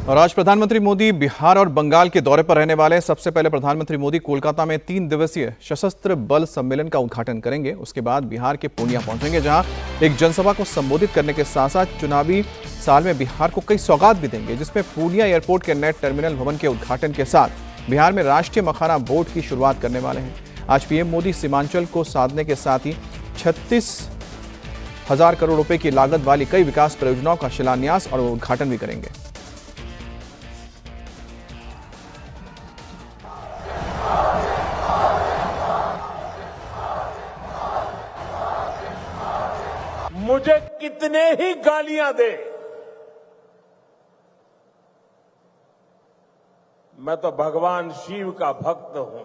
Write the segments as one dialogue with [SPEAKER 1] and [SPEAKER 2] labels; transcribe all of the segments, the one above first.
[SPEAKER 1] और आज प्रधानमंत्री मोदी बिहार और बंगाल के दौरे पर रहने वाले हैं। सबसे पहले प्रधानमंत्री मोदी कोलकाता में 3 दिवसीय सशस्त्र बल सम्मेलन का उद्घाटन करेंगे। उसके बाद बिहार के पूर्णिया पहुंचेंगे, जहां एक जनसभा को संबोधित करने के साथ साथ चुनावी साल में बिहार को कई सौगात भी देंगे, जिसमें पूर्णिया एयरपोर्ट के नए टर्मिनल भवन के उद्घाटन के साथ बिहार में राष्ट्रीय मखाना बोर्ड की शुरुआत करने वाले हैं। आज पीएम मोदी सीमांचल को साधने के साथ ही 36,000 करोड़ रुपए की लागत वाली कई विकास परियोजनाओं का शिलान्यास और उद्घाटन भी करेंगे।
[SPEAKER 2] मुझे कितने ही गालियां दे, मैं तो भगवान शिव का भक्त हूं,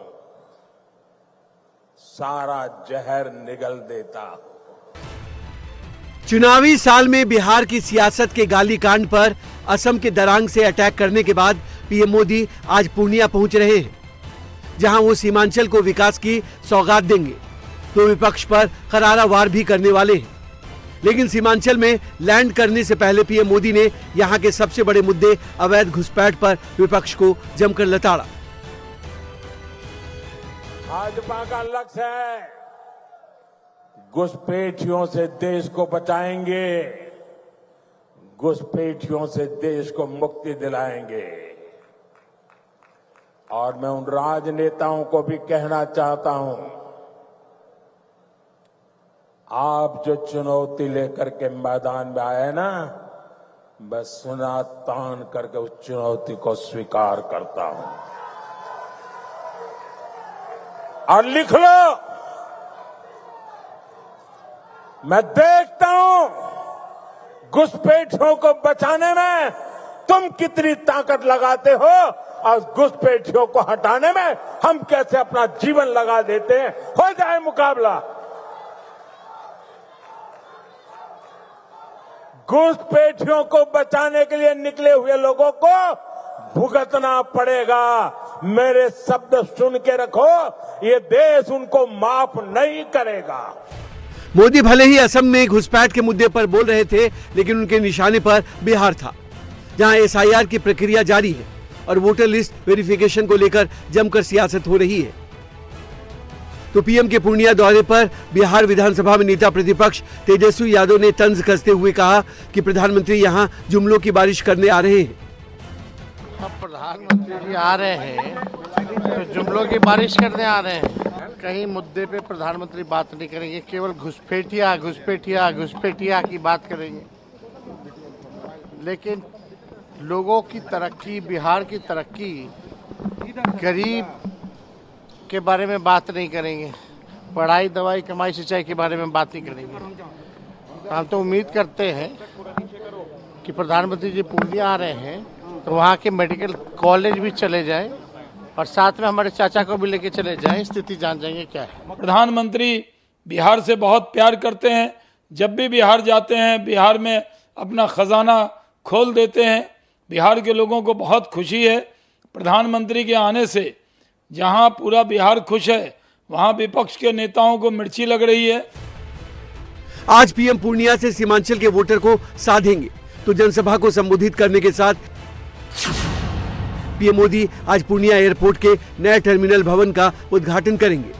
[SPEAKER 2] सारा जहर निगल देता हूं।
[SPEAKER 3] चुनावी साल में बिहार की सियासत के गाली कांड पर असम के दरांग से अटैक करने के बाद पीएम मोदी आज पूर्णिया पहुंच रहे हैं, जहां वो सीमांचल को विकास की सौगात देंगे तो विपक्ष पर करारा वार भी करने वाले हैं। लेकिन सीमांचल में लैंड करने से पहले पीएम मोदी ने यहां के सबसे बड़े मुद्दे अवैध घुसपैठ पर विपक्ष को जमकर लताड़ा।
[SPEAKER 2] भाजपा का लक्ष्य है घुसपैठियों से देश को बचाएंगे, घुसपैठियों से देश को मुक्ति दिलाएंगे। और मैं उन राजनेताओं को भी कहना चाहता हूं, आप जो चुनौती लेकर के मैदान में आए ना, मैं सुना तान करके उस चुनौती को स्वीकार करता हूं। और लिख लो, मैं देखता हूं घुसपैठियों को बचाने में तुम कितनी ताकत लगाते हो और घुसपैठियों को हटाने में हम कैसे अपना जीवन लगा देते हैं। हो जाए मुकाबला। घुसपैठियों को बचाने के लिए निकले हुए लोगों को भुगतना पड़ेगा। मेरे शब्द सुन के रखो, ये देश उनको माफ नहीं करेगा।
[SPEAKER 3] मोदी भले ही असम में घुसपैठ के मुद्दे पर बोल रहे थे, लेकिन उनके निशाने पर बिहार था, जहां एसआईआर की प्रक्रिया जारी है और वोटर लिस्ट वेरिफिकेशन को लेकर जमकर सियासत हो रही है। तो पीएम के पूर्णिया दौरे पर बिहार विधानसभा में नेता प्रतिपक्ष तेजस्वी यादव ने तंज कसते हुए कहा कि प्रधानमंत्री यहां जुमलों की बारिश करने आ रहे हैं।
[SPEAKER 4] अब प्रधानमंत्री जी आ रहे हैं तो जुमलों की बारिश करने आ रहे हैं। कहीं मुद्दे पे प्रधानमंत्री बात नहीं करेंगे, केवल घुसपैठिया की बात करेंगे। लेकिन लोगों की तरक्की, बिहार की तरक्की, गरीब के बारे में बात नहीं करेंगे, पढ़ाई, दवाई, कमाई, सिंचाई के बारे में बात नहीं करेंगे। हम तो उम्मीद करते हैं कि प्रधानमंत्री जी पूर्णिया आ रहे हैं तो वहाँ के मेडिकल कॉलेज भी चले जाएं और साथ में हमारे चाचा को भी लेके चले जाएं, स्थिति जान जाएंगे क्या है।
[SPEAKER 5] प्रधानमंत्री बिहार से बहुत प्यार करते हैं। जब भी बिहार जाते हैं, बिहार में अपना खजाना खोल देते हैं। बिहार के लोगों को बहुत खुशी है। प्रधानमंत्री के आने से जहां पूरा बिहार खुश है, वहां विपक्ष के नेताओं को मिर्ची लग रही है।
[SPEAKER 3] आज पीएम पूर्णिया से सीमांचल के वोटर को साधेंगे तो जनसभा को संबोधित करने के साथ पीएम मोदी आज पूर्णिया एयरपोर्ट के नए टर्मिनल भवन का उद्घाटन करेंगे।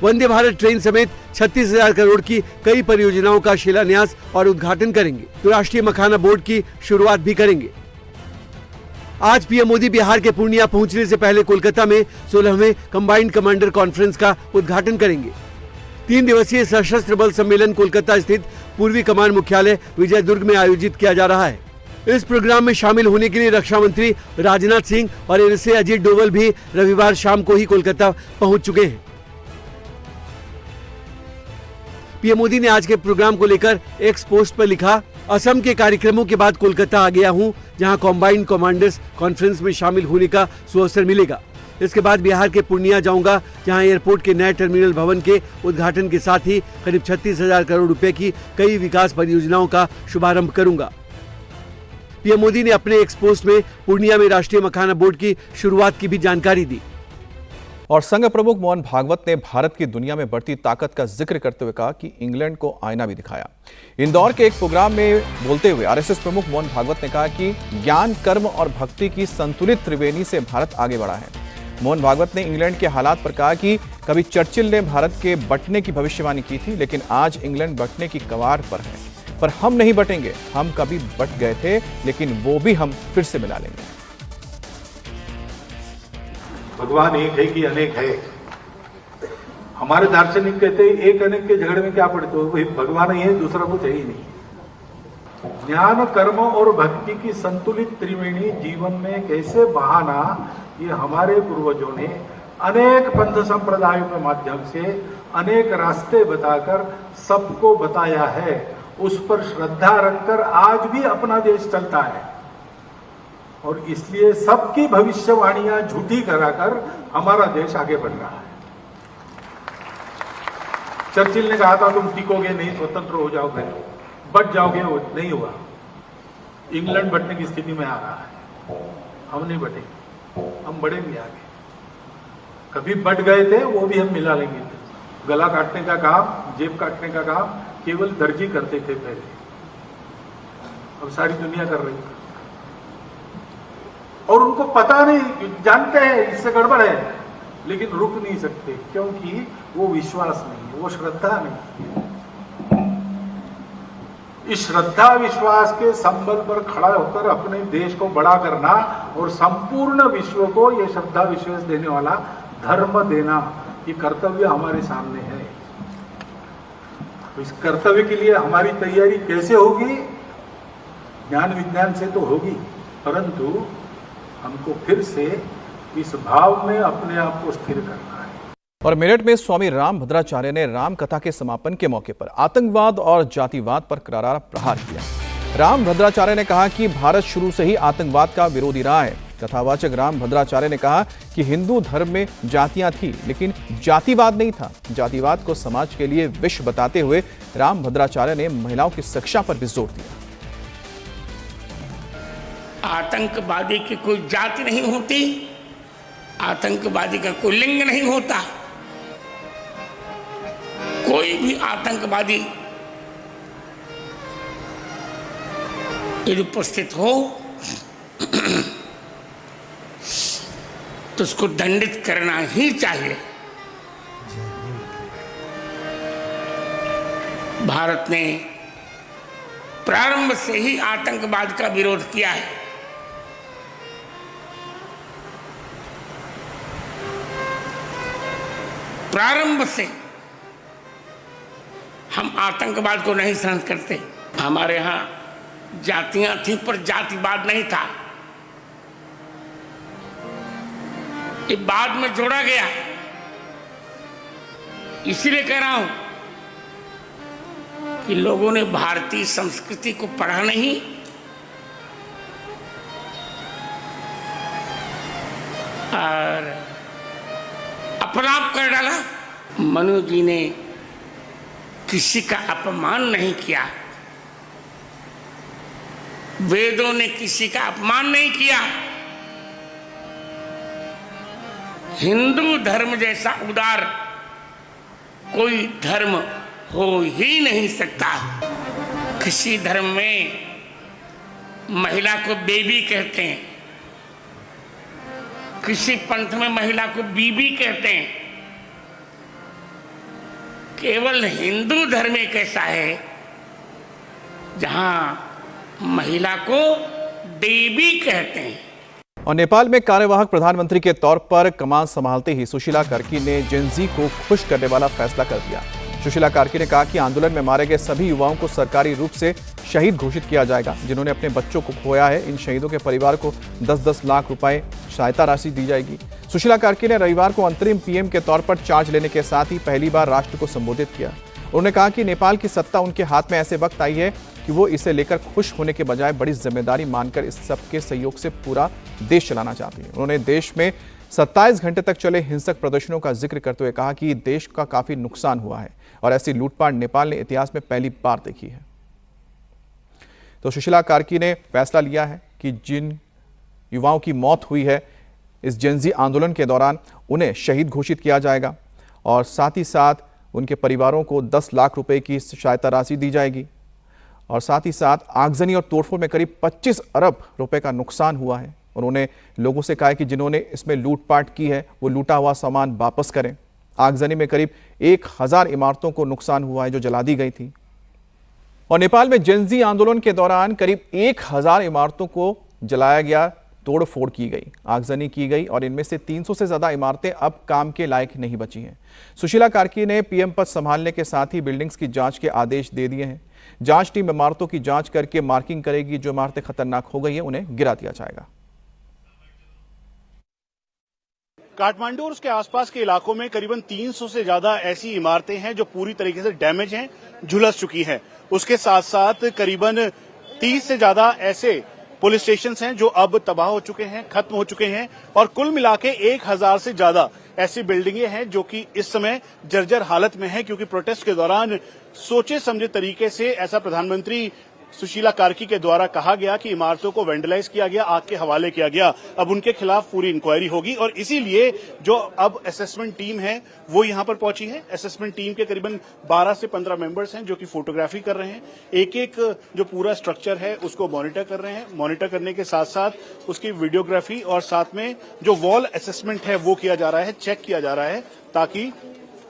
[SPEAKER 3] वंदे भारत ट्रेन समेत 36,000 करोड़ की कई परियोजनाओं का शिलान्यास और उद्घाटन करेंगे तो राष्ट्रीय मखाना बोर्ड की शुरुआत भी करेंगे। आज पीएम मोदी बिहार के पूर्णिया पहुंचने से पहले कोलकाता में 16वें कंबाइंड कमांडर कॉन्फ्रेंस का उद्घाटन करेंगे। 3 दिवसीय सशस्त्र बल सम्मेलन कोलकाता स्थित पूर्वी कमान मुख्यालय विजय दुर्ग में आयोजित किया जा रहा है। इस प्रोग्राम में शामिल होने के लिए रक्षा मंत्री राजनाथ सिंह और एनएसए अजीत डोवल भी रविवार शाम को ही कोलकाता पहुंच चुके हैं। पीएम मोदी ने आज के प्रोग्राम को लेकर एक्स पोस्ट पर लिखा, असम के कार्यक्रमों के बाद कोलकाता आ गया हूं, जहां कॉम्बाइंड कमांडर्स कॉन्फ्रेंस में शामिल होने का सुअवसर मिलेगा। इसके बाद बिहार के पूर्णिया जाऊंगा, जहां एयरपोर्ट के नए टर्मिनल भवन के उद्घाटन के साथ ही करीब 36,000 करोड़ रुपए की कई विकास परियोजनाओं का शुभारंभ करूंगा। पीएम मोदी ने अपने एक्स पोस्ट में पूर्णिया में राष्ट्रीय मखाना बोर्ड की शुरुआत की भी जानकारी दी।
[SPEAKER 1] और संघ प्रमुख मोहन भागवत ने भारत की दुनिया में बढ़ती ताकत का जिक्र करते हुए कहा कि इंग्लैंड को आईना भी दिखाया। इंदौर के एक प्रोग्राम में बोलते हुए आरएसएस प्रमुख मोहन भागवत ने कहा कि ज्ञान, कर्म और भक्ति की संतुलित त्रिवेणी से भारत आगे बढ़ा है। मोहन भागवत ने इंग्लैंड के हालात पर कहा कि कभी चर्चिल ने भारत के बंटने की भविष्यवाणी की थी, लेकिन आज इंग्लैंड बंटने की कगार पर है। पर हम नहीं बटेंगे, हम कभी बट गए थे, लेकिन वो भी हम फिर से मिला लेंगे।
[SPEAKER 6] भगवान एक है कि अनेक है। हमारे दार्शनिक कहते हैं एक अनेक के झगड़े में क्या पड़ते हो, वही भगवान ही है, दूसरा कुछ है ही नहीं। ज्ञान, कर्म और भक्ति की संतुलित त्रिवेणी जीवन में कैसे बहाना, ये हमारे पूर्वजों ने अनेक पंथ संप्रदायों के माध्यम से अनेक रास्ते बताकर सबको बताया है। उस पर श्रद्धा रखकर आज भी अपना देश चलता है और इसलिए सबकी भविष्यवाणियां झूठी कराकर हमारा देश आगे बढ़ रहा है। चर्चिल ने कहा था तुम टिकोगे नहीं, स्वतंत्र हो जाओगे, बट जाओगे, वो नहीं हुआ। इंग्लैंड बटने की स्थिति में आ रहा है। हम नहीं बटेंगे, हम बढ़ेंगे आगे। कभी बट गए थे, वो भी हम मिला लेंगे। गला काटने का काम, जेब काटने का काम केवल दर्जी करते थे पहले, अब सारी दुनिया कर रही है। और उनको पता नहीं, जानते हैं इससे गड़बड़ है, लेकिन रुक नहीं सकते क्योंकि वो विश्वास नहीं है, वो श्रद्धा नहीं। इस श्रद्धा विश्वास के संबल पर खड़ा होकर अपने देश को बड़ा करना और संपूर्ण विश्व को ये श्रद्धा विश्वास देने वाला धर्म देना, ये कर्तव्य हमारे सामने है। इस कर्तव्य के लिए हमारी तैयारी कैसे होगी? ज्ञान विज्ञान से तो होगी, परंतु हमको फिर से इस भाव में अपने आप को स्थिर करना है।
[SPEAKER 1] और मेरठ में स्वामी रामभद्राचार्य ने राम कथा के समापन के मौके पर आतंकवाद और जातिवाद पर करारा प्रहार किया। रामभद्राचार्य ने कहा कि भारत शुरू से ही आतंकवाद का विरोधी रहा है। कथावाचक रामभद्राचार्य ने कहा कि हिंदू धर्म में जातियां थी, लेकिन जातिवाद नहीं था। जातिवाद को समाज के लिए विष बताते हुए रामभद्राचार्य ने महिलाओं की शिक्षा पर भी जोर दिया।
[SPEAKER 7] आतंकवादी की कोई जाति नहीं होती, आतंकवादी का कोई लिंग नहीं होता। कोई भी आतंकवादी यदि उपस्थित हो तो उसको दंडित करना ही चाहिए। भारत ने प्रारंभ से ही आतंकवाद का विरोध किया है। प्रारंभ से हम आतंकवाद को नहीं सहन करते। हमारे यहाँ जातियां थी पर जातिवाद नहीं था, ये बाद में जोड़ा गया। इसीलिए कह रहा हूं कि लोगों ने भारतीय संस्कृति को पढ़ा नहीं, और अपराध कर डाला। मनु जी ने किसी का अपमान नहीं किया, वेदों ने किसी का अपमान नहीं किया। हिंदू धर्म जैसा उदार कोई धर्म हो ही नहीं सकता। किसी धर्म में महिला को बेबी कहते हैं, किसी पंथ में महिला को बीबी कहते हैं। केवल हिंदू धर्म एक ऐसा है जहां महिला को देवी कहते हैं।
[SPEAKER 1] और नेपाल में कार्यवाहक प्रधानमंत्री के तौर पर कमान संभालते ही सुशीला कार्की ने जेनजी को खुश करने वाला फैसला कर दिया। सुशीला कार्की ने कहा कि आंदोलन में मारे गए सभी युवाओं को सरकारी रूप से शहीद घोषित किया जाएगा। जिन्होंने अपने बच्चों को खोया है, इन शहीदों के परिवार को 10-10 लाख रुपए सहायता राशि दी जाएगी। सुशीला कार्की ने रविवार को अंतरिम पीएम के तौर पर चार्ज लेने के साथ ही पहली बार राष्ट्र को संबोधित किया। उन्होंने कहा कि नेपाल की सत्ता उनके हाथ में ऐसे वक्त आई है कि वो इसे लेकर खुश होने के बजाय बड़ी जिम्मेदारी मानकर इस सबके सहयोग से पूरा देश चलाना चाहती है। उन्होंने देश में 27 घंटे तक चले हिंसक प्रदर्शनों का जिक्र करते हुए कहा कि देश का काफी नुकसान हुआ है और ऐसी लूटपाट नेपाल ने इतिहास में पहली बार देखी है। तो सुशीला कार्की ने फैसला लिया है कि जिन युवाओं की मौत हुई है, इस जेनजी आंदोलन के दौरान उन्हें शहीद घोषित किया जाएगा और साथ ही साथ उनके परिवारों को 10 लाख रुपए की सहायता राशि दी जाएगी। और साथ ही साथ आगजनी और तोड़फोड़ में करीब 25 अरब रुपए का नुकसान हुआ है। उन्होंने लोगों से कहा है कि जिन्होंने इसमें लूटपाट की है वो लूटा हुआ सामान वापस करें। आगजनी में करीब 1000 इमारतों को नुकसान हुआ है जो जला दी गई थी। और नेपाल में जेनजी आंदोलन के दौरान करीब 1000 इमारतों को जलाया गया, तोड़फोड़ की गई, आगजनी की गई और इनमें से 300 से ज्यादा इमारतें अब काम के लायक नहीं बची हैं। सुशीला कार्की ने पीएम पद संभालने के साथ ही बिल्डिंग्स की जांच के आदेश दे दिए हैं। जांच टीम इमारतों की जांच करके मार्किंग करेगी। जो इमारतें खतरनाक हो गई हैं उन्हें गिरा दिया जाएगा।
[SPEAKER 8] काठमांडू और उसके आसपास के इलाकों में करीबन 300 से ज्यादा ऐसी इमारतें हैं जो पूरी तरीके से डैमेज हैं, झुलस चुकी हैं। उसके साथ साथ करीबन 30 से ज्यादा ऐसे पुलिस स्टेशन हैं जो अब तबाह हो चुके हैं, खत्म हो चुके हैं और कुल मिला के 1000 से ज्यादा ऐसी बिल्डिंगें हैं जो कि इस समय जर्जर हालत में है, क्योंकि प्रोटेस्ट के दौरान सोचे समझे तरीके से ऐसा प्रधानमंत्री सुशीला कार्की के द्वारा कहा गया कि इमारतों को वेंडलाइज किया गया, आग के हवाले किया गया। अब उनके खिलाफ पूरी इंक्वायरी होगी और इसीलिए जो अब असेसमेंट टीम है वो यहां पर पहुंची है। असेसमेंट टीम के करीबन 12 से 15 मेंबर्स हैं जो कि फोटोग्राफी कर रहे हैं, एक एक जो पूरा स्ट्रक्चर है उसको मॉनिटर कर रहे हैं। मॉनिटर करने के साथ साथ उसकी वीडियोग्राफी और साथ में जो वॉल असेसमेंट है वो किया जा रहा है, चेक किया जा रहा है ताकि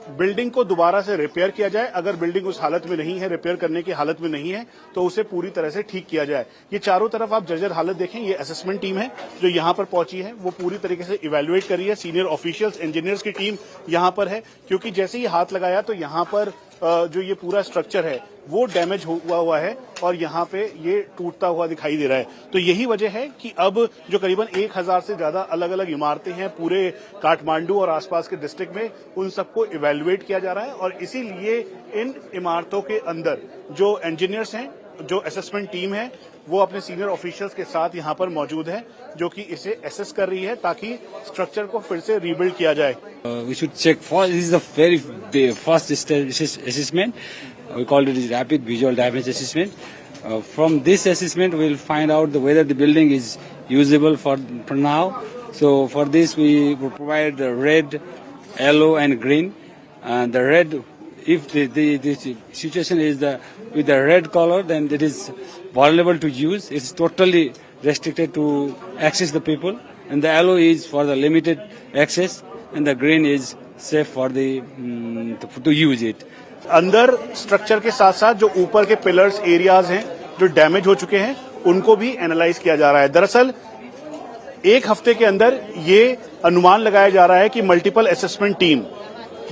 [SPEAKER 8] बिल्डिंग को दोबारा से रिपेयर किया जाए। अगर बिल्डिंग उस हालत में नहीं है, रिपेयर करने की हालत में नहीं है, तो उसे पूरी तरह से ठीक किया जाए। ये चारों तरफ आप जर्जर हालत देखें, ये असेसमेंट टीम है जो यहां पर पहुंची है, वो पूरी तरीके से इवैल्यूएट कर रही है। सीनियर ऑफिशियल्स, इंजीनियर्स की टीम यहां पर है, क्योंकि जैसे ही हाथ लगाया तो यहां पर जो ये पूरा स्ट्रक्चर है वो डैमेज हुआ है और यहाँ पे ये टूटता हुआ दिखाई दे रहा है। तो यही वजह है कि अब जो करीबन 1000 से ज्यादा अलग अलग इमारतें हैं पूरे काठमांडू और आसपास के डिस्ट्रिक्ट में, उन सबको इवैल्यूएट किया जा रहा है और इसीलिए इन इमारतों के अंदर जो इंजीनियर्स हैं, जो असेसमेंट टीम है, वो अपने सीनियर ऑफिशियल्स के साथ यहाँ पर मौजूद है जो कि इसे एसेस कर रही है ताकि स्ट्रक्चर को फिर से रीबिल्ड किया जाए।
[SPEAKER 9] We should check first. This is the very first assessment. We call it rapid visual damage assessment. From this assessment, we will find out whether the building is usable for now. So for this, we will provide the red, yellow, and green. And the red, if the situation is with the red color, then it is vulnerable to use. It's totally restricted to access the people. And the yellow is for the limited access. And the green is safe for the to use it.
[SPEAKER 8] अंदर structure के साथ साथ जो ऊपर के pillars areas हैं जो damage हो चुके हैं उनको भी एनालाइज किया जा रहा है। दरअसल एक हफ्ते के अंदर ये अनुमान लगाया जा रहा है कि मल्टीपल असेसमेंट टीम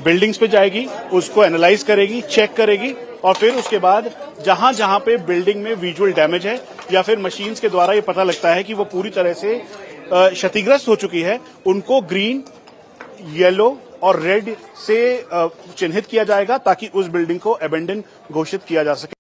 [SPEAKER 8] बिल्डिंग्स पे जाएगी, उसको एनालाइज करेगी, चेक करेगी और फिर उसके बाद जहां जहां पे बिल्डिंग में विजुअल डैमेज है या फिर मशीन्स के द्वारा ये पता लगता है कि वो पूरी तरह से क्षतिग्रस्त हो चुकी है, उनको ग्रीन, येलो और रेड से चिन्हित किया जाएगा ताकि उस बिल्डिंग को अबेंडन घोषित किया जा सके।